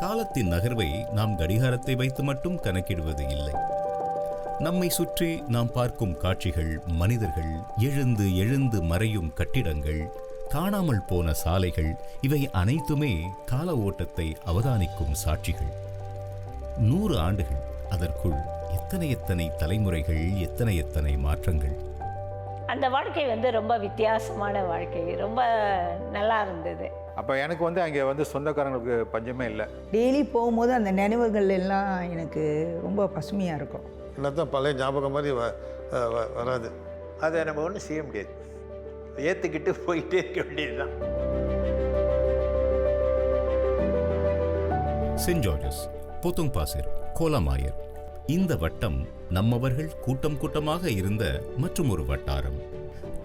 காலத்தின் நகர்வை நாம் கடிகாரத்தை வைத்து மட்டும் கணக்கிடுவது இல்லை. நம்மை சுற்றி நாம் பார்க்கும் காட்சிகள், மனிதர்கள், எழுந்து எழுந்து மறையும் கட்டிடங்கள், காணாமல் போன சாலைகள், இவை அனைத்துமே கால ஓட்டத்தை அவதானிக்கும் சாட்சிகள். 100 ஆண்டுகள், அதற்குள் எத்தனை தலைமுறைகள், எத்தனை மாற்றங்கள். அந்த வாழ்க்கை ரொம்ப வித்தியாசமான வாழ்க்கை, ரொம்ப நல்லா இருந்தது. அப்போ எனக்கு அங்கே சொந்தக்காரங்களுக்கு பஞ்சமே இல்லை. டெய்லி போகும்போது அந்த நினைவுகள் எல்லாம் எனக்கு ரொம்ப பசுமையாக இருக்கும். என்னத்தான் பழைய ஞாபகம் மாதிரி வராது. அதை நம்ம ஒன்றும் செய்ய முடியாது, ஏற்றுக்கிட்டு போயிட்டே இருக்க வேண்டியதுதான். சென்ட் ஜார்ஜஸ், போத்துங் பாசிர், கோலமாயர், இந்த வட்டம் நம்மவர்கள் கூட்டம் கூட்டமாக இருந்த மற்றும் ஒரு வட்டாரம்.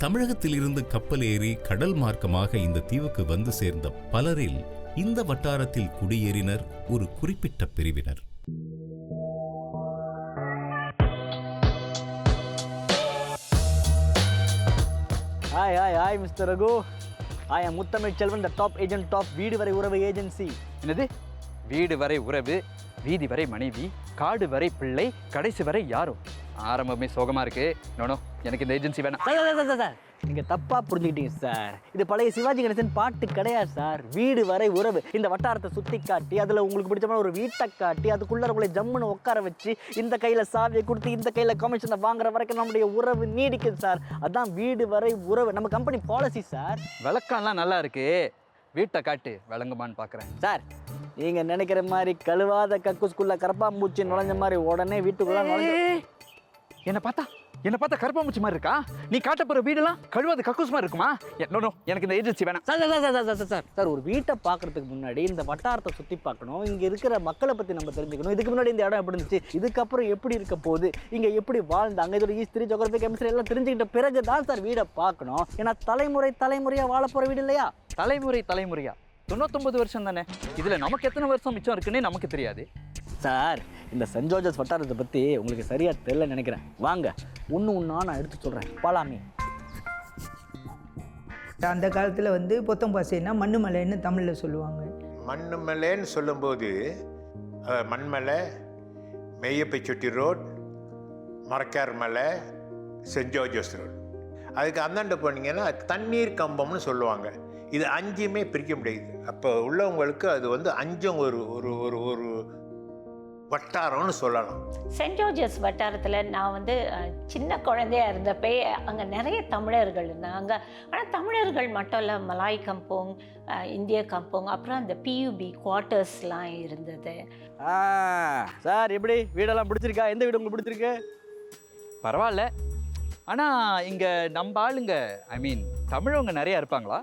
தமிழகத்தில் இருந்து கப்பல் ஏறி கடல் மார்க்கமாக இந்த தீவுக்கு வந்து சேர்ந்த பலரில் இந்த வட்டாரத்தில் குடியேறினர் ஒரு குறிப்பிட்ட பிரிவினர். Hi, Mr. Raghu. I am Muttamil Chelvan, the top agent of வீடு வரை உறவு ஏஜென்சி. என்னது? வீடு வரை உறவு, வீதி வரை மனைவி, காடு வரை பிள்ளை, கடைசி வரை யாரும். ஆரம்பமே சோகமாக இருக்கு. நோ, எனக்கு இந்த ஏஜென்சி வேணாம். சார், நீங்கள் தப்பாக புரிஞ்சுக்கிட்டீங்க சார். இது பழைய சிவாஜி கணேசன் பாட்டு கிடையாது சார். வீடு வரை உறவு. இந்த வட்டாரத்தை சுற்றி காட்டி, அதில் உங்களுக்கு பிடிச்சமான ஒரு வீட்டை காட்டி, அதுக்குள்ளே உங்களை ஜம்முன்னு உட்கார வச்சு, இந்த கையில் சாவியை கொடுத்து இந்த கையில் கமிஷனை வாங்குற வரைக்கும் நம்முடைய உறவு நீடிக்குது சார். அதான் வீடு வரை உறவு, நம்ம கம்பெனி பாலிசி சார். விளக்கம்லாம் நல்லா இருக்கு, வீட்டை காட்டு, விளங்குமான்னு பார்க்குறேன் சார். நீங்கள் நினைக்கிற மாதிரி கழுவாத கக்குஸ்குள்ளே கரப்பாம்பூச்சி நுழைஞ்ச மாதிரி உடனே வீட்டுக்குள்ளே நுழைஞ்சு என்னை பார்த்தா கருப்பாம்பூச்சி மாதிரி இருக்கா? நீ காட்ட போகிற வீடெல்லாம் கழுவாது கக்கூஸ் மாதிரி இருக்குமா? நோ, எனக்கு இந்த ஏஜென்சி வேணாம். சார் ஒரு வீட்டை பார்க்கறதுக்கு முன்னாடி இந்த வட்டாரத்தை சுற்றி பார்க்கணும், இங்கே இருக்கிற மக்களை பற்றி நம்ம தெரிஞ்சுக்கணும். இதுக்கு முன்னாடி இந்த இடம் எப்படி இருந்துச்சு, இதுக்கப்புறம் எப்படி இருக்க போகுது, இங்கே எப்படி வாழ்ந்தாங்க, இதோட ஹிஸ்டரி, ஜியோகிராஃபி, கெமிஸ்ட்ரி எல்லாம் தெரிஞ்சுக்கிட்ட பிறகு தான் சார் வீடை பார்க்கணும். ஏன்னா தலைமுறையாக வாழ போகிற வீடு இல்லையா? தலைமுறையா 99 வருஷம் தானே. இதில் நமக்கு எத்தனை வருஷம் மிச்சம் இருக்குன்னு நமக்கு தெரியாது சார். இந்த சென்ட் ஜார்ஜஸ் வட்டாரத்தை பற்றி உங்களுக்கு சரியாக தெரியல நினைக்கிறேன். வாங்க ஒன்றா நான் எடுத்து சொல்கிறேன். பாலாமி. அந்த காலத்தில் பொத்தம் பாசைன்னா மண்ணு மலைன்னு தமிழில் சொல்லுவாங்க. மண்ணு மலைன்னு சொல்லும்போது மண்மலை, மெய்யப்பைச்சொட்டி ரோட், மரக்கார் மலை, சென்ட் ஜார்ஜஸ் ரோட். அதுக்கு அந்தாண்ட போனீங்கன்னா தண்ணீர் கம்பம்னு சொல்லுவாங்க. இது 5மே பிரிக்க முடியாது. அப்போ உள்ளவங்களுக்கு அது 5 ஒரு வட்டாரம்னு சொல்லலாம். சென்ட் ஜார்ஜஸ் வட்டாரத்தில் நான் சின்ன குழந்தையாக இருந்தப்போ அங்கே நிறைய தமிழர்கள் இருந்தாங்க. ஆனால் தமிழர்கள் மட்டும் இல்லை, மலாய் கம்போங், இந்திய கம்போங், அப்புறம் அந்த பியூபி குவார்ட்டர்ஸ்லாம் இருந்தது. சார் எப்படி வீடெல்லாம் பிடிச்சிருக்கா? எந்த வீடு உங்களுக்கு பிடிச்சிருக்கு? பரவாயில்ல. ஆனால் இங்கே நம்ம ஆளுங்க, தமிழவங்க நிறையா இருப்பாங்களா?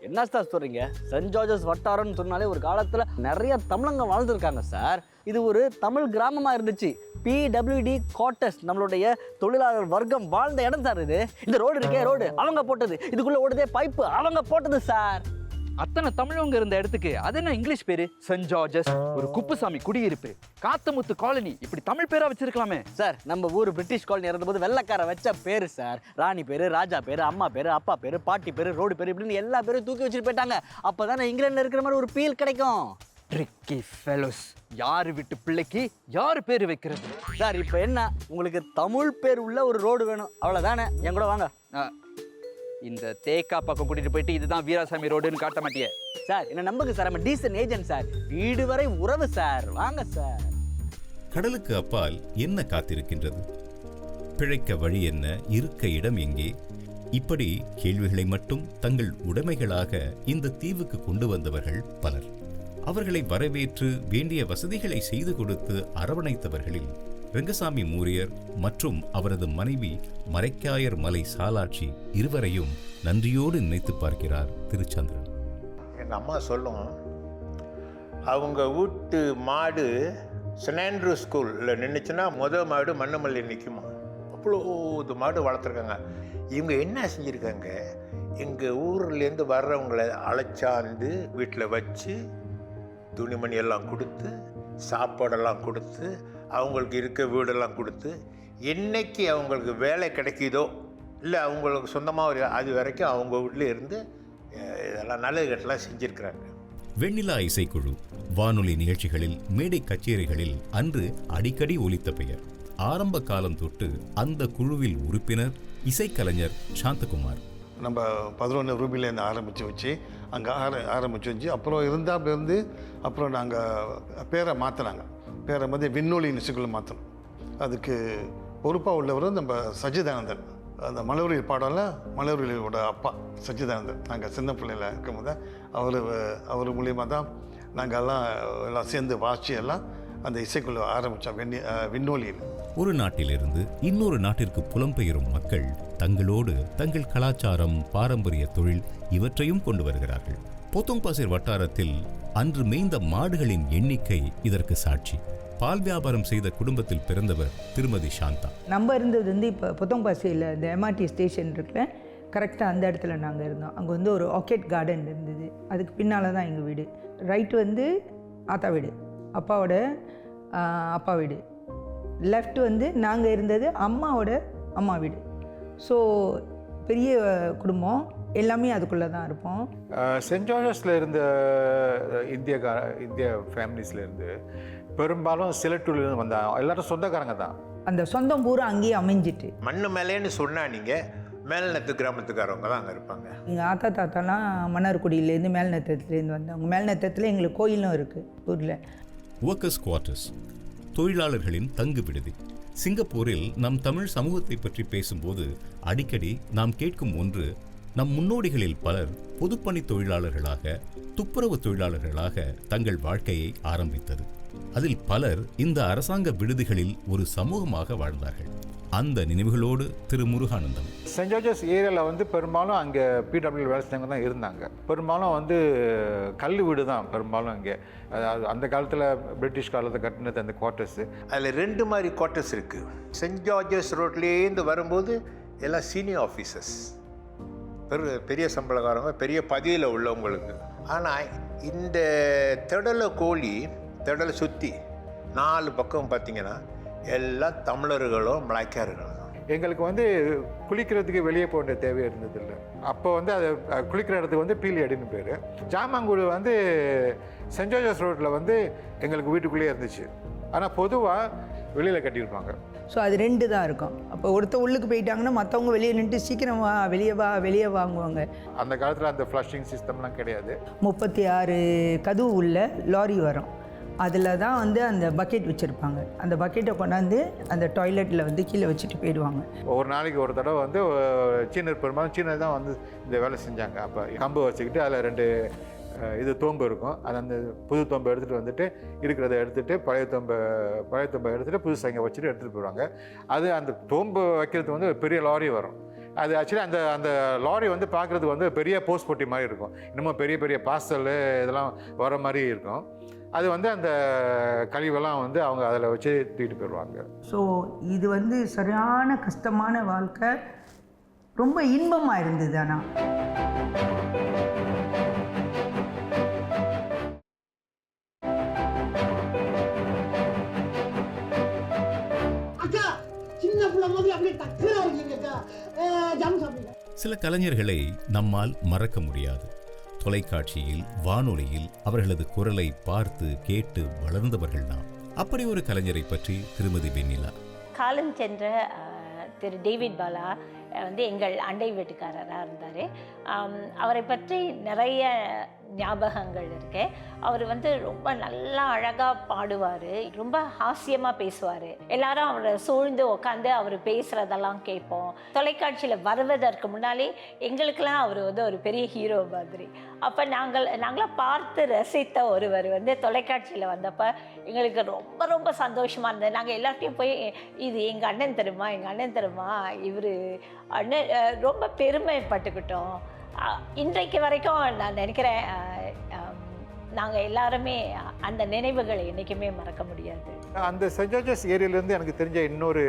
என்ன சார் சொல்கிறீங்க? சென்ட் ஜார்ஜஸ் வட்டாரம்னு சொன்னாலே ஒரு காலத்தில் நிறைய தமிழங்க வாழ்ந்துருக்காங்க சார். இது ஒரு தமிழ் கிராமமாக இருந்துச்சு. பிடபிள்யூடி குவார்ட்டர்ஸ், நம்மளுடைய தொழிலாளர் வர்க்கம் வாழ்ந்த இடம் சார் இது. இந்த ரோடு இருக்கே, ரோடு அவங்க போட்டது. இதுக்குள்ளே ஓடுதே பைப்பு அவங்க போட்டது சார். அத்தனை தமிழவங்க இருந்த இடத்துக்கு அது என்ன இங்கிலீஷ் பேரு? சென்ட் ஜார்ஜஸ், ஒரு குப்புசாமி குடியிருப்பு, காத்தமுத்து காலனி, இப்படி தமிழ் பேரா வச்சிருக்கலாமே சார். நம்ம ஊர் பிரிட்டிஷ் காலனி இருந்தபோது வெள்ளைக்கார வச்ச பேரு சார். ராணி பேரு, ராஜா பேரு, அம்மா பேரு, அப்பா பேரு, பாட்டி பேரு, ரோடு பேரு, இப்படின்னு எல்லா பேரும் தூக்கி வச்சுட்டு போயிட்டாங்க. அப்பதானே இங்கிலாந்துல இருக்கிற மாதிரி ஒரு ஃபீல் கிடைக்கும். ட்ரிக்கி ஃபெலோஸ், யாரு விட்டு பிள்ளைக்கு யாரு பேரு வைக்கிறது சார்? இப்போ என்ன, உங்களுக்கு தமிழ் பேர் உள்ள ஒரு ரோடு வேணும், அவ்வளோதானே? என் கூட வாங்க. இந்த தேக்கா பக்கம் கூட்டிட்டு போயிட்டு இதுதான் வீராசாமி ரோடுன்னு காட்ட மாட்டியே சார்? என்ன நம்புங்க சார், நம்ம டீசன்ட் ஏஜென்ட் சார். வீடு வரை உறவு சார், வாங்க சார். கடலுக்கு அப்பால் என்ன காத்திருக்கின்றது? பிழைக்க வழி என்ன? இருக்க இடம் எங்கே? இப்படி கேள்விகளை மட்டும் தங்கள் உடைமைகளாக இந்த தீவுக்கு கொண்டு வந்தவர்கள் பலர். அவர்களை வரவேற்று வேண்டிய வசதிகளை செய்து கொடுத்து அரவணைத்தவர்களில் ரெங்கசாமி மூரியர் மற்றும் அவரது மனைவி மரைக்காயர் மலை சாலாட்சி இருவரையும் நன்றியோடு நினைத்து பார்க்கிறார் திருச்சந்திரன். எங்கள் அம்மா சொல்லும், அவங்க வீட்டு மாடு செனாண்ட்ரூ ஸ்கூலில் நின்றுச்சுன்னா மாடு மண்ணமல்லி நிற்குமா. அவ்வளோ மாடு வளர்த்துருக்காங்க. இவங்க என்ன செஞ்சுருக்காங்க, எங்கள் ஊர்லேருந்து வர்றவங்களை அழைச்சாந்து வீட்டில் வச்சு துணிமணி எல்லாம் கொடுத்து, சாப்பாடெல்லாம் கொடுத்து, அவங்களுக்கு இருக்க வீடெல்லாம் கொடுத்து, என்னைக்கு அவங்களுக்கு வேலை கிடைக்குதோ இல்லை அவங்களுக்கு சொந்தமாக அது வரைக்கும் அவங்க வீட்டில் இருந்து இதெல்லாம் நல்லது கட்டெல்லாம் செஞ்சுருக்கிறாங்க. வெண்ணிலா இசைக்குழு வானொலி நிகழ்ச்சிகளில், மேடை கச்சேரிகளில் அன்று அடிக்கடி ஒலித்த பெயர். ஆரம்ப காலம் தொட்டு அந்த குழுவில் உறுப்பினர் இசைக்கலைஞர் சாந்தகுமார். நம்ம 11 ரூபிலேருந்து ஆரம்பித்து வச்சு அங்கே ஆரம்பித்து வச்சு அப்புறம் இருந்தாப்பிலேருந்து அப்புறம் நாங்கள் பேரை மாற்றினாங்க. பேரை வந்து விண்ணொலி இசைக்குழு மாற்றணும். அதுக்கு பொறுப்பாக உள்ளவர் நம்ம சச்சிதானந்தன். அந்த மலர்வழி பாடல மலர்வழியோட அப்பா சச்சிதானந்தன். நாங்கள் சின்ன பிள்ளையில் இருக்கும்போது அவர் மூலியமாக தான் நாங்கள் எல்லாம் சேர்ந்து வாசி எல்லாம் அந்த இசைக்குழு ஆரம்பித்தோம் விண்ணொலியில். ஒரு நாட்டிலிருந்து இன்னொரு நாட்டிற்கு புலம்பெயரும் மக்கள் தங்களோடு தங்கள் கலாச்சாரம், பாரம்பரிய தொழில் இவற்றையும் கொண்டு வருகிறார்கள். போத்தோங் பாசேர் வட்டாரத்தில் அன்று மேய்ந்த மாடுகளின் எண்ணிக்கை இதற்கு சாட்சி. பால் வியாபாரம் செய்த குடும்பத்தில் பிறந்தவர் திருமதி சாந்தா. நம்ம இருந்தது வந்து இப்போ போத்தோங் பாசேரில் இந்த MRT ஸ்டேஷன் இருக்குல்ல, கரெக்டாக அந்த இடத்துல நாங்கள் இருந்தோம். அங்கே வந்து ஒரு ஆர்கிட் கார்டன் இருந்தது. அதுக்கு பின்னால் தான் எங்கள் வீடு. ரைட் வந்து ஆத்தா வீடு, அப்பாவோட அப்பா வீடு. லெஃப்ட் வந்து நாங்கள் இருந்தது அம்மாவோட அம்மா வீடு. ஸோ பெரிய குடும்பம், எல்லாமே அதுக்குள்ளே தான் இருப்போம். சென்ட் ஜார்ஜஸில் இருந்த இந்திய ஃபேமிலிஸில் இருந்து பெரும்பாலும் சிலட்டூர்லேருந்து வந்தாங்க. எல்லாரும் சொந்தக்காரங்க தான். அந்த சொந்தம் பூரா அங்கேயே அமைஞ்சிட்டு. மண்ணு மேலேன்னு சொன்னால் நீங்கள் மேல்நத்து கிராமத்துக்காரவங்க தான் அங்கே இருப்பாங்க. எங்கள் ஆத்தா தாத்தாலாம் மன்னார்குடியிலேருந்து மேல்நத்தத்துலேருந்து வந்தாங்க. மேல்நத்தத்தில் எங்களுக்கு கோயிலும் இருக்குது ஊரில். ஒர்க்கர்ஸ் குவார்ட்டர்ஸ், தொழிலாளர்களின் தங்கு விடுதி. சிங்கப்பூரில் நம் தமிழ் சமூகத்தை பற்றி பேசும்போது அடிக்கடி நாம் கேட்கும் ஒன்று, நம் முன்னோடிகளில் பலர் பொதுப்பணி தொழிலாளர்களாக, துப்புரவு தொழிலாளர்களாக தங்கள் வாழ்க்கையை ஆரம்பித்தது. அதில் பலர் இந்த அரசாங்க விடுதிகளில் ஒரு சமூகமாக வாழ்ந்தார்கள். அந்த நினைவுகளோடு திரு முருகானந்தம். சென்ட் ஜார்ஜஸ் ஏரியாவில் வந்து பெரும்பாலும் அங்கே பிடபிள்யூ வேலை செஞ்சவங்க தான் இருந்தாங்க. பெரும்பாலும் வந்து கல் வீடு தான் பெரும்பாலும் அங்கே. அதாவது அந்த காலத்தில் பிரிட்டிஷ் காலத்தில் கட்டினது அந்த குவார்ட்டர்ஸு. அதில் 2 மாதிரி குவார்ட்டர்ஸ் இருக்குது. சென்ட் ஜார்ஜஸ் ரோட்லேருந்து வரும்போது எல்லாம் சீனியர் ஆஃபீஸர்ஸ், பெரிய சம்பளக்காரங்க, பெரிய பதவியில் உள்ளவங்களுக்கு. ஆனால் இந்த திடலை சுற்றி 4 பக்கம் பார்த்தீங்கன்னா எல்லாம் தமிழர்களும் மலாய்க்காரர்களும் தான். எங்களுக்கு வந்து குளிக்கிறதுக்கு வெளியே போக வேண்டிய தேவை இருந்ததில்லை. அப்போ வந்து அது குளிக்கிற இடத்துக்கு வந்து பீலியடின்னு பேர். ஜாமாங்கூடு வந்து சென்ட் ஜார்ஜஸ் ரோட்டில் வந்து எங்களுக்கு வீட்டுக்குள்ளேயே இருந்துச்சு. ஆனால் பொதுவாக வெளியில் கட்டியிருப்பாங்க. ஸோ அது 2 தான் இருக்கும். அப்போ ஒருத்தர் உள்ளுக்கு போயிட்டாங்கன்னா மற்றவங்க வெளியே நின்று சீக்கிரம் வா, வெளியே வாங்குவாங்க. அந்த காலத்தில் அந்த ஃப்ளஷிங் சிஸ்டம்லாம் கிடையாது. 36 கதவு உள்ள லாரி வரும். அதில் தான் வந்து அந்த பக்கெட் வச்சுருப்பாங்க. அந்த பக்கெட்டை கொண்டாந்து அந்த டாய்லெட்டில் வந்து கீழே வச்சுட்டு போயிடுவாங்க. ஒரு நாளைக்கு ஒரு தடவை வந்து சீனர், பெரும்பாலும் சீனர் தான் வந்து இந்த வேலை செஞ்சாங்க. அப்போ கம்பு வச்சுக்கிட்டு அதில் 2 இது தோம்பு இருக்கும். அது அந்த புது தோம்பை எடுத்துகிட்டு வந்துட்டு இருக்கிறத எடுத்துகிட்டு பழைய தோம்பை எடுத்துகிட்டு புதுசு அங்கே வச்சுட்டு எடுத்துகிட்டு போயிடுவாங்க. அது அந்த தோம்பு வைக்கிறதுக்கு வந்து பெரிய லாரி வரும். அது ஆக்சுவலி அந்த லாரி வந்து பார்க்குறதுக்கு வந்து பெரிய போஸ்ட் போட்டி மாதிரி இருக்கும். இன்னமும் பெரிய பார்சல் இதெல்லாம் வர மாதிரி இருக்கும். அது வந்து அந்த கழிவெல்லாம் வந்து அவங்க அதில் வச்சு தூக்கிட்டு போயிடுவாங்க. ஸோ இது வந்து சரியான கஷ்டமான வாழ்க்கை, ரொம்ப இன்பமாக இருந்தது. ஆனால் சில கலைஞர்களை நம்மால் மறக்க முடியாது. தொலைக்காட்சியில், வானொலியில் அவர்களது குரலை பார்த்து கேட்டு வளர்ந்தவர்கள் நாம். அப்படி ஒரு கலைஞரை பற்றி திருமதி வெண்ணிலா. காலம் சென்ற திரு டேவிட் பாலா வந்து எங்கள் அண்டை வீட்டுக்காரராக இருந்தார். அவரை பற்றி நிறைய ஞாபகங்கள் இருக்கு. அவர் வந்து ரொம்ப நல்லா அழகாக பாடுவார், ரொம்ப ஹாஸ்யமாக பேசுவார். எல்லாரும் அவரை சூழ்ந்து உட்காந்து அவர் பேசுகிறதெல்லாம் கேட்போம். தொலைக்காட்சியில் வருவதற்கு முன்னாலே எங்களுக்கெல்லாம் அவர் வந்து ஒரு பெரிய ஹீரோ மாதிரி. அப்போ நாங்களாம் பார்த்து ரசித்த ஒருவர் வந்து தொலைக்காட்சியில் வந்தப்போ எங்களுக்கு ரொம்ப ரொம்ப சந்தோஷமாக இருந்தது. நாங்கள் எல்லாத்தையும் போய் இது எங்கள் அண்ணன் தருமா இவர் அண்ணன் ரொம்ப பெருமைப்பட்டுக்கிட்டோம். இன்றைக்கு வரைக்கும் நான் நினைக்கிறேன் நாங்கள் எல்லாருமே அந்த நினைவுகளை என்றைக்குமே மறக்க முடியாது. அந்த சென்ட் ஜார்ஜஸ் ஏரியாவிலேருந்து எனக்கு தெரிஞ்ச இன்னொரு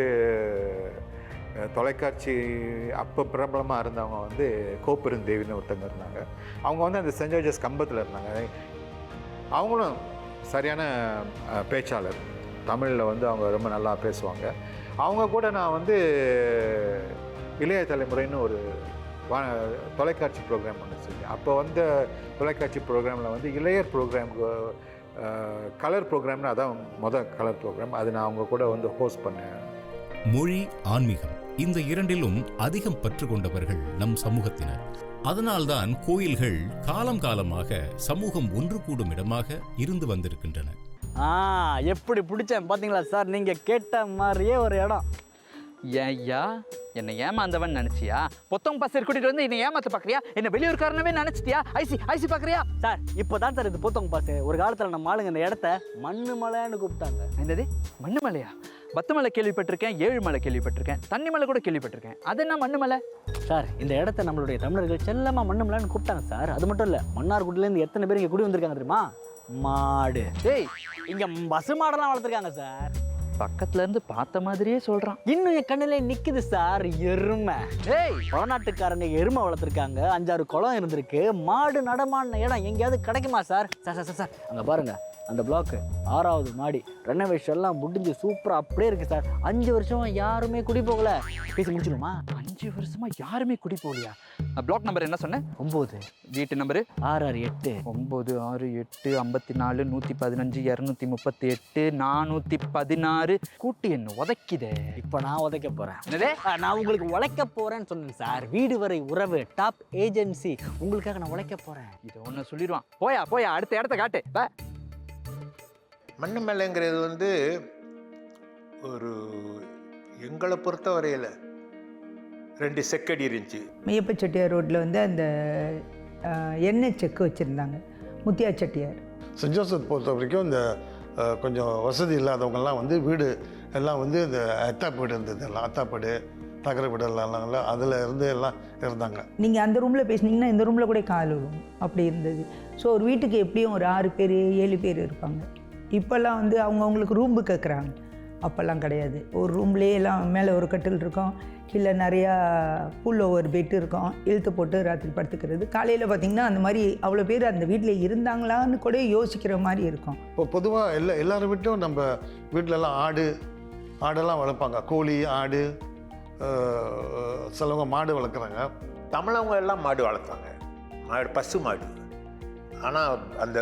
தொலைக்காட்சி அப்போ பிரபலமாக இருந்தவங்க வந்து கோப்பெருந்தேவின்னு ஒருத்தங்க இருந்தாங்க. அவங்க வந்து அந்த சென்ட் ஜார்ஜஸ் கம்பத்தில் இருந்தாங்க. அவங்களும் சரியான பேச்சாளர், தமிழில் வந்து அவங்க ரொம்ப நல்லா பேசுவாங்க. அவங்க கூட நான் வந்து இளைய தலைமுறைன்னு ஒரு தொலைக்காட்சி ப்ரோக்ராம் ஒன்று செஞ்சேன். அப்போ வந்து தொலைக்காட்சி ப்ரோக்ராமில் வந்து இளையர் ப்ரோக்ராமுக்கு கலர் ப்ரோக்ராம்னு அதான் கலர் ப்ரோக்ராம். அது நான் அவங்க கூட வந்து ஹோஸ்ட் பண்ணேன். மொழி, ஆன்மீகம் இந்த இரண்டிலும் அதிகம் பற்று கொண்டவர்கள் நம் சமூகத்தினர். அதனால்தான் கோயில்கள் காலம் காலமாக சமூகம் ஒன்று கூடும் இடமாக இருந்து வந்திருக்கின்றன. எப்படி பிடிச்சேன் பார்த்தீங்களா சார்? நீங்கள் கேட்ட மாதிரியே ஒரு இடம். ஐயா, என்னை ஏமாந்தவன் நினச்சியா? பொத்தம் பஸ்ஸர் கூட்டிகிட்டு வந்து என்னை ஏமாத்த பார்க்குறியா? என்ன வெளியூர்காரனவே நினச்சிட்டியா? ஐசி பார்க்குறியா? சார் இப்போ தான் சார் இது பொத்தம் பாஸ். ஒரு காலத்தில் நம்ம ஆளுங்க இந்த இடத்த மண்ணு மலைன்னு கூப்பிட்டாங்க. என்னது மண்ணு மலையா? பத்து மலை கேள்விப்பட்டிருக்கேன், 7 மலை கேள்விப்பட்டிருக்கேன், தண்ணி மலை கூட கேள்விப்பட்டிருக்கேன். அது என்ன மண்ணு மலை? சார் இந்த இடத்த நம்மளுடைய தமிழர்கள் செல்லமாக மண்ணு மலைன்னு கூப்பிட்டாங்க சார். அது மட்டும் இல்லை, மன்னார்குடியிலேருந்து எத்தனை பேர் இங்கே குடி வந்திருக்காங்க தெரியுமா? மாடு. ஏய், இங்கே பசு மாடெல்லாம் வளர்த்துருக்காங்க சார். பக்கத்துல இருந்து பார்த்த மாதிரியே சொல்றான். இன்னும் என் கண்ணிலே நிக்குது சார் எருமை. ஏய், வடநாட்டுக்காரங்க எருமை வளர்த்துருக்காங்க, 5-6 குளம் இருந்திருக்கு. மாடு நடமான இடம் எங்கேயாவது கிடைக்குமா சார்? சார் அங்கே பாருங்க, அந்த பிளாக்கு 6வது மாடி ரெனோவேஷன் எல்லாம் முடிஞ்சு சூப்பராக அப்படியே இருக்கு சார். 5 வருஷமா யாருமே குடி போகல. பேசி முடிச்சிடுமா? 5 வருஷமா யாருமே குடி போகலையா? பிளாக் நம்பர் என்ன சொன்னேன்? 9. வீட்டு நம்பரு 668 968 54 115 238 416. கூட்டி என்ன உதைக்குதே. இப்போ நான் உதைக்க போறேன். என்னதே? நான் உங்களுக்கு உழைக்க போறேன்னு சொன்னேன் சார். வீடு வரை உறவு டாப் ஏஜென்சி, உங்களுக்காக நான் உழைக்க போறேன். இதை ஒன்று சொல்லிடுவான். போயா அடுத்த இடத்த காட்டு. மண்ணு மேலேங்கிறது வந்து ஒரு எங்களை பொறுத்த வரையில் 2 செக்கடி இருந்துச்சு. மெய்யப்ப செட்டியார் ரோட்டில் வந்து அந்த எண்ணெய் செக்கு வச்சுருந்தாங்க, முத்தியா செட்டியார். சென்ட் ஜோசப் பொறுத்த வரைக்கும் இந்த கொஞ்சம் வசதி இல்லாதவங்கெல்லாம் வந்து வீடு எல்லாம் வந்து இந்த அத்தாப்பீடு இருந்தது, எல்லாம் அத்தாப்பீடு தகர வீடு எல்லாம் அதில் இருந்து எல்லாம் இருந்தாங்க. நீங்கள் அந்த ரூமில் பேசுனீங்கன்னா இந்த ரூமில் கூட கால் விடும், அப்படி இருந்தது. ஸோ ஒரு வீட்டுக்கு எப்படியும் ஒரு 6 பேர் 7 பேர் இருப்பாங்க. இப்போல்லாம் வந்து அவங்கவுங்களுக்கு ரூம்பு கேட்குறாங்க, அப்போல்லாம் கிடையாது. ஒரு ரூம்லேயே எல்லாம் மேலே ஒரு கட்டில் இருக்கும், கீழே நிறையா புல் ஓவர் பெட்டு இருக்கும், இழுத்து போட்டு ராத்திரி படுத்துக்கிறது. காலையில் பார்த்திங்கன்னா அந்த மாதிரி அவ்வளோ பேர் அந்த வீட்டில் இருந்தாங்களான்னு கூட யோசிக்கிற மாதிரி இருக்கும். இப்போ பொதுவாக எல்லாரும் வீட்லையும் நம்ம வீட்டிலலாம் ஆடெல்லாம் வளர்ப்பாங்க. கோழி, ஆடு, சிலவங்க மாடு வளர்க்குறாங்க. தமிழவங்க எல்லாம் மாடு வளர்த்தாங்க, பசு மாடு. ஆனால் அந்த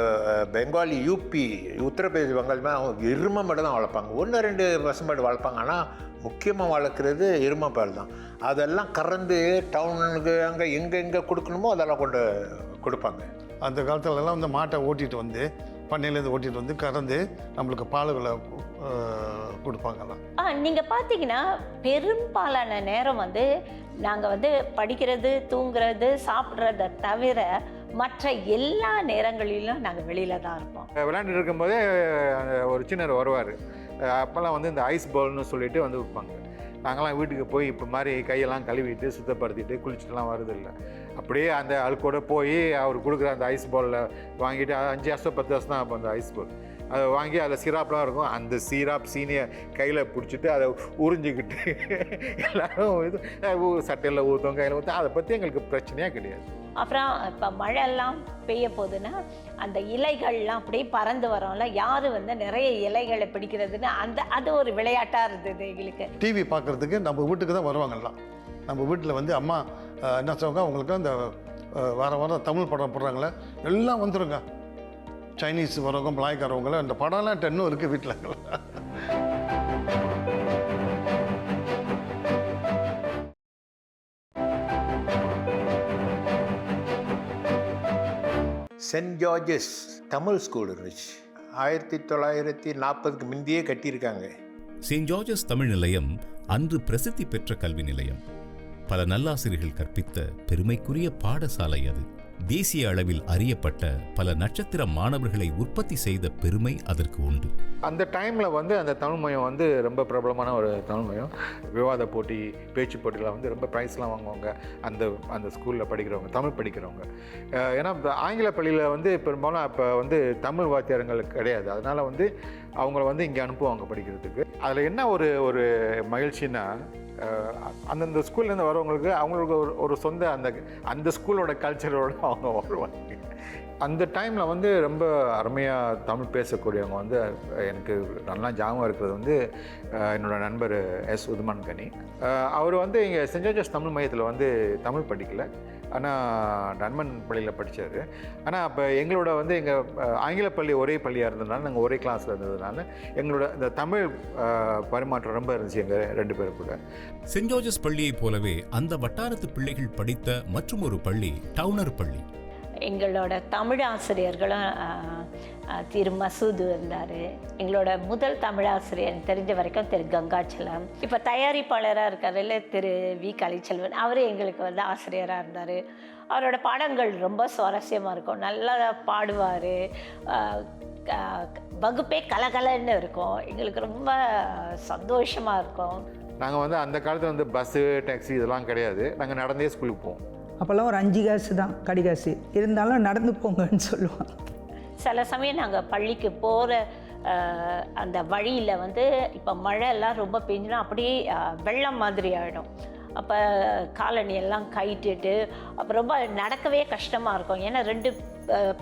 பெங்காலி, யூபி, உத்தரப்பிரதேச, பெங்காலி அவங்க எருமை மாடு தான் வளர்ப்பாங்க. 1-2 பசு மாடு வளர்ப்பாங்க. ஆனால் முக்கியமாக வளர்க்குறது எருமை பால் தான். அதெல்லாம் கறந்து டவுனுக்கு அங்கே எங்கே கொடுக்கணுமோ அதெல்லாம் கொண்டு கொடுப்பாங்க. அந்த காலத்துலலாம் வந்து மாட்டை ஓட்டிகிட்டு வந்து, பண்ணையிலேருந்து ஓட்டிகிட்டு வந்து கறந்து நம்மளுக்கு பாலுகளை கொடுப்பாங்கலாம். நீங்கள் பார்த்தீங்கன்னா பெரும்பாலான நேரம் வந்து நாங்கள் வந்து படிக்கிறது, தூங்குறது, சாப்பிட்றத தவிர மற்ற எல்லா நேரங்களிலும் நாங்கள் வெளியில் தான் இருப்போம். விளையாண்டுட்டு இருக்கும்போதே ஒரு சின்னர் வருவார். அப்போல்லாம் வந்து இந்த ஐஸ் பால்னு சொல்லிட்டு வந்து விற்பாங்க. நாங்கள்லாம் வீட்டுக்கு போய் இப்போ மாதிரி கையெல்லாம் கழுவிட்டு சுத்தப்படுத்திட்டு குளிச்சுட்டுலாம் வருதில்லை. அப்படியே அந்த அழுக்கோடு போய் அவர் கொடுக்குற அந்த ஐஸ் பாலில் வாங்கிட்டு 5 வருஷம் 10 வருஷம் தான் அப்போ அந்த ஐஸ் பால் அதை வாங்கி அதில் சிராப்லாம் இருக்கும். அந்த சிராப் சீனியை கையில் பிடிச்சிட்டு அதை உறிஞ்சிக்கிட்டு எல்லோரும் இது சட்டையில் ஊற்றும், கையில் ஊற்றும். அதை பற்றி எங்களுக்கு பிரச்சனையாக கிடையாது. அப்புறம் இப்போ மழையெல்லாம் பெய்ய போகுதுன்னா அந்த இலைகள்லாம் அப்படியே பறந்து வரோம்ல, யார் வந்து நிறைய இலைகளை பிடிக்கிறதுன்னு அது ஒரு விளையாட்டாக இருந்தது எங்களுக்கு. டிவி பார்க்குறதுக்கு நம்ம வீட்டுக்கு தான் வருவாங்கலாம். நம்ம வீட்டில் வந்து அம்மா என்ன சொல்லுவாங்க, அவங்களுக்கு அந்த வாரம் தமிழ் படம் போடுறாங்களே எல்லாம் வந்துடுங்க. சைனீஸ் வரவங்க, மலாய்க்காரவங்கள அந்த படம்லாம் இன்னும் இருக்குது வீட்டில். சென்ட் ஜார்ஜஸ் தமிழ் ஸ்கூல் இருந்துச்சு. 1940க்கு முந்தையே கட்டியிருக்காங்க. செயின்ட் ஜார்ஜஸ் தமிழ் நிலையம் அன்று பிரசித்தி பெற்ற கல்வி நிலையம். பல நல்லாசிரியர்கள் கற்பித்த பெருமைக்குரிய பாடசாலை அது. தேசிய அளவில் அறியப்பட்ட பல நட்சத்திர மாணவர்களை உற்பத்தி செய்த பெருமை அதற்கு உண்டு. அந்த டைமில் வந்து அந்த தமிழ் மையம் வந்து ரொம்ப பிரபலமான ஒரு தமிழ் மையம். விவாத போட்டி, பேச்சு போட்டியில் வந்து ரொம்ப ப்ரைஸ்லாம் வாங்குவாங்க அந்த ஸ்கூலில் படிக்கிறவங்க, தமிழ் படிக்கிறவங்க. ஏன்னா ஆங்கில பள்ளியில் வந்து பெரும்பாலும் அப்போ வந்து தமிழ் வாத்தியாரங்களுக்கு கிடையாது. அதனால் வந்து அவங்கள வந்து இங்கே அனுப்புவாங்க படிக்கிறதுக்கு. அதில் என்ன ஒரு மகிழ்ச்சின்னா, அந்தந்த ஸ்கூல்லேருந்து வரவங்களுக்கு அவங்களுக்கு ஒரு சொந்த அந்த ஸ்கூலோட கல்ச்சரோடு அவங்க வருவாங்க. அந்த டைமில் வந்து ரொம்ப அருமையாக தமிழ் பேசக்கூடியவங்க வந்து எனக்கு நல்லா ஞாபகம் இருக்கிறது வந்து என்னோடய நண்பர் எஸ் உதுமான் கனி. அவர் வந்து இங்கே சென்ட் ஜார்ஜஸ் தமிழ் மையத்தில் வந்து தமிழ் படிக்கலை, ஆனால் நன்மன் பள்ளியில் படித்தார். ஆனால் அப்போ எங்களோட வந்து எங்கள் ஆங்கில பள்ளி ஒரே பள்ளியாக இருந்ததுனால, நாங்கள் ஒரே கிளாஸில் இருந்ததுனால எங்களோட இந்த தமிழ் பரிமாற்றம் ரொம்ப இருந்துச்சு எங்கள் 2 பேரும் கூட. சென்ட் ஜார்ஜஸ் பள்ளியைப் போலவே அந்த வட்டாரத்து பிள்ளைகள் படித்த மற்றும் ஒரு பள்ளி டவுனர் பள்ளி. எங்களோட தமிழ் ஆசிரியர்களும் திரு மசூது இருந்தார். எங்களோட முதல் தமிழ் ஆசிரியர் தெரிஞ்ச வரைக்கும் திரு கங்காச்சலம். இப்போ தயாரிப்பாளராக இருக்காருல்ல திரு வி கலைச்செல்வன், அவரே எங்களுக்கு வந்து ஆசிரியராக இருந்தார். அவரோட பாடங்கள் ரொம்ப சுவாரஸ்யமாக இருக்கும், நல்லா பாடுவார், வகுப்பே கலகலன்னு இருக்கும், எங்களுக்கு ரொம்ப சந்தோஷமாக இருக்கும். நாங்கள் வந்து அந்த காலத்தில் வந்து பஸ்ஸு டாக்ஸி இதெல்லாம் கிடையாது, நாங்கள் நடந்தே ஸ்கூலுக்கு போவோம். அப்போல்லாம் ஒரு 5 காசு தான் கடிகாசு, இருந்தாலும் நடந்து போங்கன்னு சொல்லுவாங்க. சில சமயம் நாங்கள் பள்ளிக்கு போகிற அந்த வழியில் வந்து இப்போ மழை எல்லாம் ரொம்ப பெஞ்சுனா அப்படியே வெள்ளம் மாதிரி ஆகிடும். அப்போ காலணி எல்லாம் கைட்டுட்டு அப்போ ரொம்ப நடக்கவே கஷ்டமாக இருக்கும், ஏன்னா 2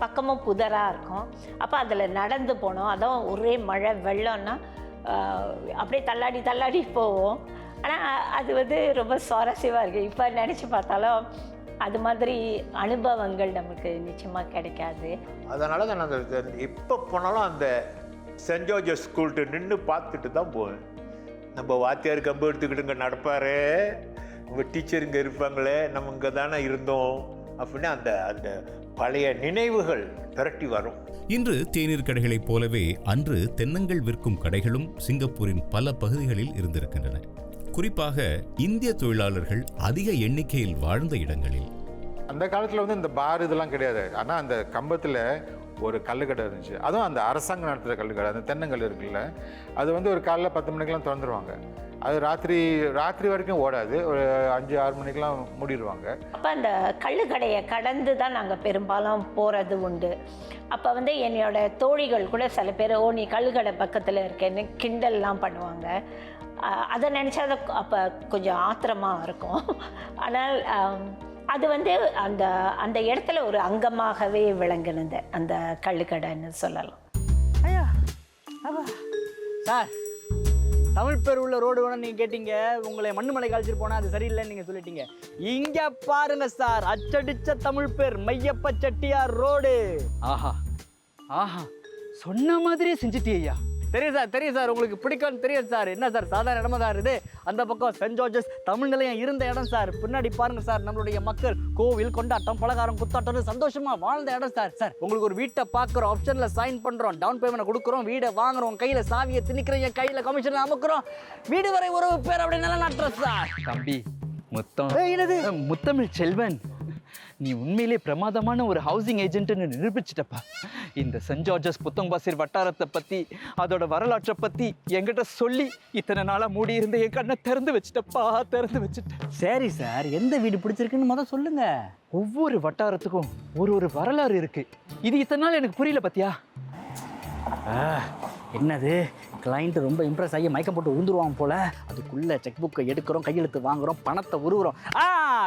பக்கமும் புதராக இருக்கும். அப்போ அதில் நடந்து போனோம், அதான் ஒரே மழை வெள்ளம்னா அப்படியே தள்ளாடி தள்ளாடி போவோம். ஆனால் அது வந்து ரொம்ப சுவாரஸ்யமாக இருக்குது. இப்போ நினச்சி பார்த்தாலும் அது மாதிரி அனுபவங்கள் நமக்கு நிச்சயமாக கிடைக்காது. அதனால தான் நான் எப்போ போனாலும் அந்த சென்ட் ஜார்ஜஸ் ஸ்கூல்கிட்ட நின்று பார்த்துட்டு தான் போவேன். நம்ம வாத்தியார் கம்பு எடுத்துக்கிட்டுங்க நடப்பார், உங்கள் டீச்சர் இங்கே இருப்பாங்களே, நம்ம இங்கே தானே இருந்தோம் அப்படின்னு அந்த அந்த பழைய நினைவுகள் திரட்டி வரும். இன்று தேநீர் கடைகளைப் போலவே அன்று தென்னங்கள் விற்கும் கடைகளும் சிங்கப்பூரின் பல பகுதிகளில் இருந்திருக்கின்றன. குறிப்பாக இந்திய தொழிலாளர்கள் அதிக எண்ணிக்கையில் வாழ்ந்த இடங்களில். அந்த காலத்தில் வந்து இந்த பார் இதெல்லாம் கிடையாது, ஆனால் அந்த கம்பத்தில் ஒரு கல்லுக்கடை இருந்துச்சு, அதுவும் அந்த அரசாங்கம் நடத்துகிற கல்லுக்கடை. அந்த தென்னங்கல் இருக்குல்ல, அது வந்து ஒரு காலைல 10 மணிக்கெலாம் திறந்துருவாங்க, அது ராத்திரி வரைக்கும் ஓடாது, ஒரு 5-6 மணிக்கெலாம் மூடிடுவாங்க. அப்போ அந்த கல்லுக்கடையை கடந்து தான் நாங்கள் பெரும்பாலும் போகிறது உண்டு. அப்போ வந்து என்னோட தோழிகள் கூட சில பேர் நீ கல்லுக்கடை பக்கத்தில் இருக்கேன்னு கிண்டல்லாம் பண்ணுவாங்க. அதை நினச்சா அப்போ கொஞ்சம் ஆத்திரமாக இருக்கும். ஆனால் அது வந்து அந்த அந்த இடத்துல ஒரு அங்கமாகவே விளங்குனது அந்த கள்ளுக்கடைன்னு சொல்லலாம். ஐயா சார், தமிழ் பேர் உள்ள ரோடு வேணும் நீங்கள் கேட்டீங்க, உங்களை மண்ணுமலை காய்ச்சிட்டு போனால் அது சரியில்லைன்னு நீங்கள் சொல்லிட்டீங்க. இங்கே பாருங்க சார், அச்சடிச்ச தமிழ் பேர் மையப்ப செட்டியார் ரோடு. ஆஹா ஆஹா, சொன்ன மாதிரியே செஞ்சுட்டியா? தெரியும் சார் உங்களுக்கு பிடிக்கும்னு தெரியும் சார். என்ன சார் சாதாரண இடமா தான் இருக்குது, அந்த பக்கம் சென்ட் ஜார்ஜஸ் தமிழ் நிலையம் இருந்த இடம் சார். பின்னாடி பாருங்க சார், நம்மளுடைய மக்கள் கோவில் கொண்டாட்டம் பலகாரம் குத்தாட்டம் சந்தோஷமா வாழ்ந்த இடம் சார். சார் உங்களுக்கு ஒரு வீட்டை பார்க்குறோம், ஆப்ஷனில் சைன் பண்ணுறோம், டவுன் பேமெண்ட் கொடுக்குறோம், வீடை வாங்குறோம், கையில் சாவியை திணிக்கிறோம், என் கையில் கமிஷன் அமுக்குறோம், வீடு வரை உறவு பேர் அப்படி நிலநாட்டுறோம் சார். தம்பி முத்தமிழ் செல்வன், நீ உண்மையிலே பிரமாதமான ஒரு ஹவுசிங் ஏஜென்ட்னு நிரூபிச்சிட்டப்பா. இந்த சென்ட் ஜார்ஜஸ் புத்தம்பாசிர் வட்டாரத்தை பற்றி அதோட வரலாற்றை பற்றி என்கிட்ட சொல்லி இத்தனை நாளாக மூடி இருந்து என் கண்ணை திறந்து வச்சுட்டேன். சரி சார், எந்த வீடு பிடிச்சிருக்குன்னு முதல் சொல்லுங்க. ஒவ்வொரு வட்டாரத்துக்கும் ஒரு வரலாறு இருக்கு, இது இத்தனை நாள் எனக்கு புரியல பத்தியா? என்னது, கிளைண்ட்டு ரொம்ப இம்ப்ரெஸ் ஆகி மயக்கம் போட்டு உழுந்துருவான் போல. அதுக்குள்ளே செக் புக்கை எடுக்கிறோம், கையெழுத்து வாங்குகிறோம், பணத்தை உருவுறோம்.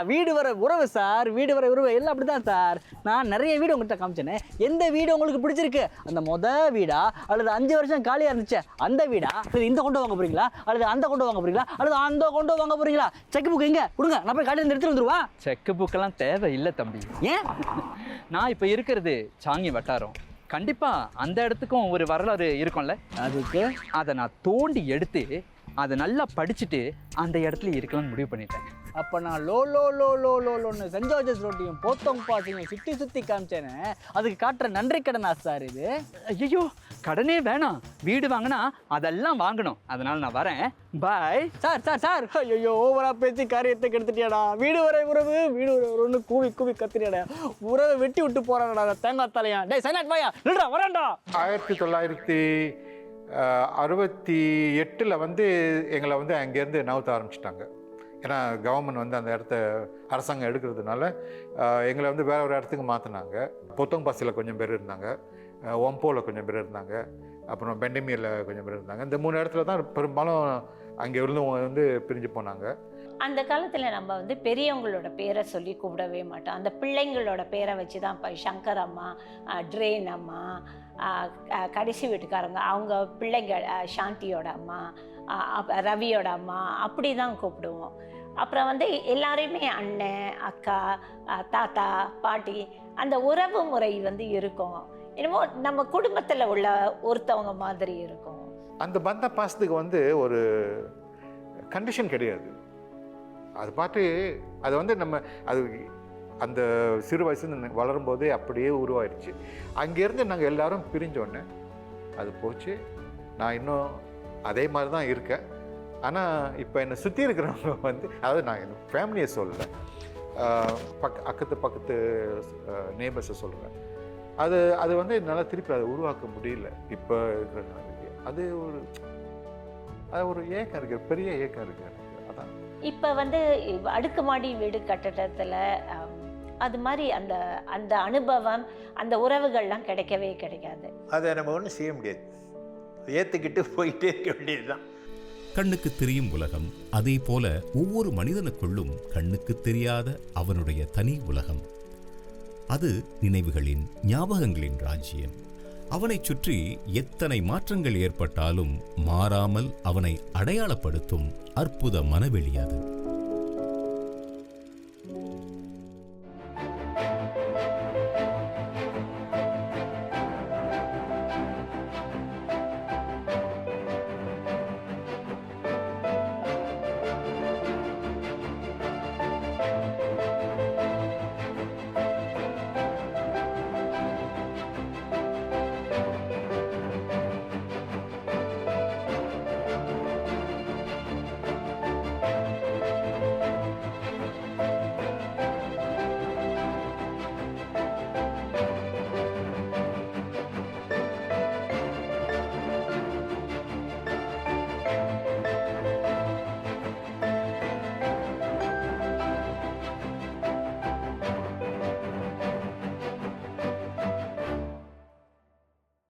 வீடு வர உறவு சார், வீடு வர உறவு எல்லாம் அப்படி தான் சார். நான் நிறைய வீடு உங்கள்கிட்ட காமிச்சேனே, எந்த வீடு உங்களுக்கு பிடிச்சிருக்கு? அந்த வீடா, அல்லது 5 வருஷம் காலியாக இருந்துச்சு அந்த வீடா, அல்லது இந்த கொண்டு வாங்க போகிறீங்களா, அல்லது அந்த கொண்டு வாங்க போகிறீங்களா, அல்லது அந்த கொண்டு வாங்க போகிறீங்களா? செக் புக் எங்கே கொடுங்க, நான் போய் காலையில் எடுத்துகிட்டு வந்துடுவா. செக் புக்கெல்லாம் தேவை இல்லை தம்பி. ஏன்? நான் இப்போ இருக்கிறது சாங்கி வட்டாரம், கண்டிப்பாக அந்த இடத்துக்கும் ஒரு வரலாறு இருக்கும்ல. அதுக்கு அதை நான் தோண்டி எடுத்து அதை நல்லா படிச்சுட்டு அந்த இடத்துல இருக்கலாம்னு முடிவு பண்ணிட்டேன். அப்போ நான் லோன்னு சென்ட் ஜார்ஜஸ் ரோட்டையும் போத்தோம் பாசையும் சுற்றி காமிச்சேனே, அதுக்கு காட்டுற நன்றி கடனா சார் இது? ஐயோ, கடனே வேணாம், வீடு வாங்கினா அதெல்லாம் வாங்கணும், அதனால நான் வரேன், பாய். சார் ஐயோ, ஓவரா பேச்சு காரியத்தை கெடுத்துட்டியாடா. வீடு வரை உறவுன்னு கூவி கத்துறியாடா, உறவை வெட்டி விட்டு போறாடா தேங்காய் தலையா. டேய் சைனாட் வாயா, நில்றா வரேன்டா. 1968 வந்து எங்களை வந்து அங்கேருந்து நவுத்த ஆரம்பிச்சிட்டாங்க. ஏன்னா கவர்மெண்ட் வந்து அந்த இடத்த அரசாங்கம் எடுக்கிறதுனால எங்களை வந்து வேற ஒரு இடத்துக்கு மாற்றினாங்க. பொத்தம்பாசியில் கொஞ்சம் பேர் இருந்தாங்க, ஒம்போவில் கொஞ்சம் பேர் இருந்தாங்க, அப்புறம் பெண்டமியில் கொஞ்சம் பேர் இருந்தாங்க. இந்த 3 இடத்துல தான் பெரும்பாலும் அங்கே இருந்தவங்க வந்து பிரிஞ்சு போனாங்க. அந்த காலத்தில் நம்ம வந்து பெரியவங்களோட பேரை சொல்லி கூப்பிடவே மாட்டோம், அந்த பிள்ளைங்களோட பேரை வச்சு தான். இப்போ சங்கர் அம்மா, ட்ரெயின் அம்மா, கடைசி வீட்டுக்காரங்க அவங்க பிள்ளைங்க, சாந்தியோட அம்மா, ரவியோட அம்மா, அப்படி தான் கூப்பிடுவோம். அப்புறம் வந்து எல்லாரையுமே அண்ணன், அக்கா, தாத்தா, பாட்டி, அந்த உறவு முறை வந்து இருக்கும். என்னமோ நம்ம குடும்பத்தில் உள்ள ஒருத்தவங்க மாதிரி இருக்கும். அந்த பந்த பாசத்துக்கு வந்து ஒரு கண்டிஷன் கிடையாது. அது பாட்டு அது வந்து நம்ம அது அந்த சிறு வயசுல வளரும்போதே அப்படியே உருவாயிடுச்சு. அங்கேருந்து நாங்கள் எல்லாரும் பிரிஞ்சோடனே அது போச்சு. நான் இன்னும் அதே மாதிரி தான் இருக்கேன். ஆனால் இப்போ என்னை சுற்றி இருக்கிறவங்க வந்து, அதாவது நான் என் ஃபேமிலியை சொல்லலை, பக்கத்து நேபர்ஸை சொல்கிறேன். அது வந்து என்னால் திருப்பி அதை உருவாக்க முடியல இப்போ இருக்கிற நாளைக்கு. அது ஒரு ஏக்கம் இருக்குது, பெரிய ஏக்கம் இருக்குது எனக்கு. அதான் இப்போ வந்து அடுக்குமாடி வீடு கட்டடத்தில் அது மாதிரி அந்த அந்த அனுபவம், அந்த உறவுகள்லாம் கிடைக்கவே கிடைக்காது. அதை நம்ம ஒன்றும் செய்ய முடியாது, ஏற்றுக்கிட்டு போயிட்டே இருக்க வேண்டியதுதான். கண்ணுக்கு தெரியும் உலகம், அதே போல ஒவ்வொரு மனிதனுக்குள்ளும் கண்ணுக்கு தெரியாத அவனுடைய தனி உலகம். அது நினைவுகளின், ஞாபகங்களின் ராஜ்யம். அவனைச் சுற்றி எத்தனை மாற்றங்கள் ஏற்பட்டாலும் மாறாமல் அவனை அடையாளப்படுத்தும் அற்புத மனவெளி அது.